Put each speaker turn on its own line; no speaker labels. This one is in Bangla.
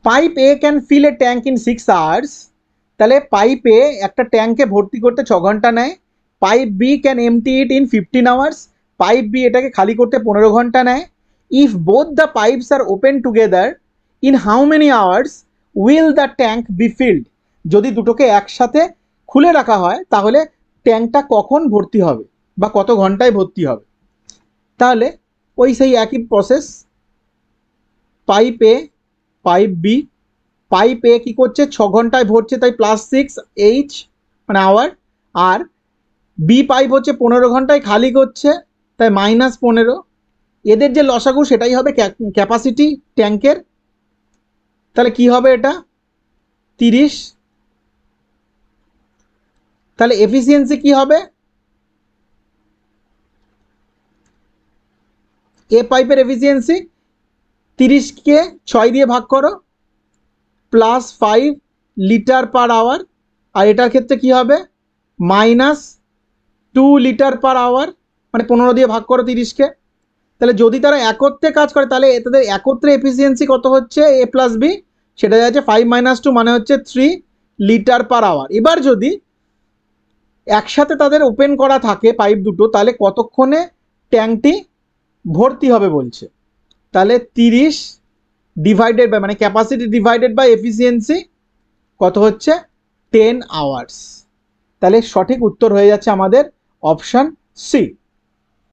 Pipe A can fill a tank in 6 hours, তাহলে পাইপ এ একটা ট্যাঙ্কে ভর্তি করতে 6 ঘন্টা নেয়। Pipe B can empty it in 15 hours, pipe B এটাকে খালি করতে 15 ঘন্টা নেয়। If both the pipes are open together in how many hours will the tank be filled, যদি দুটোকে একসাথে খুলে রাখা হয় তাহলে ট্যাঙ্কটা কখন ভর্তি হবে বা কত ঘন্টায় ভর্তি হবে। তাহলে ওই সেই একই process, pipe A pipe B, pipe A কী করছে 6 ঘন্টায় ভরছে তাই +6 H মানে আওয়ার, আর বি পাইপ হচ্ছে 15 ঘন্টায় খালি করছে তাই -15। এদের যে লসাগু সেটাই হবে ক্যাপাসিটি ট্যাঙ্কের, তাহলে কি হবে এটা 30। তাহলে এফিসিয়েন্সি কি হবে, এ পাইপের এফিসিয়েন্সি 30কে 6 দিয়ে ভাগ করো +5 লিটার পার আওয়ার, আর এটার ক্ষেত্রে কি হবে -2 লিটার পার আওয়ার, মানে 15 দিয়ে ভাগ করো 30কে। তাহলে যদি তারা একত্রে কাজ করে তাহলে তাদের একত্রে এফিসিয়েন্সি কত হচ্ছে এ প্লাস বি, সেটা যাচ্ছে 5 - 2 মানে হচ্ছে 3 লিটার পার আওয়ার। এবার যদি একসাথে তাদের ওপেন করা থাকে পাইপ দুটো তাহলে কতক্ষণে ট্যাঙ্কটি ভর্তি হবে বলছে, তাহলে 30 ডিভাইডেড বাই মানে ক্যাপাসিটি ডিভাইডেড বাই এফিসিয়েন্সি কত হচ্ছে 10 আওয়ার্স। তাহলে সঠিক উত্তর হয়ে যাচ্ছে আমাদের অপশান সি।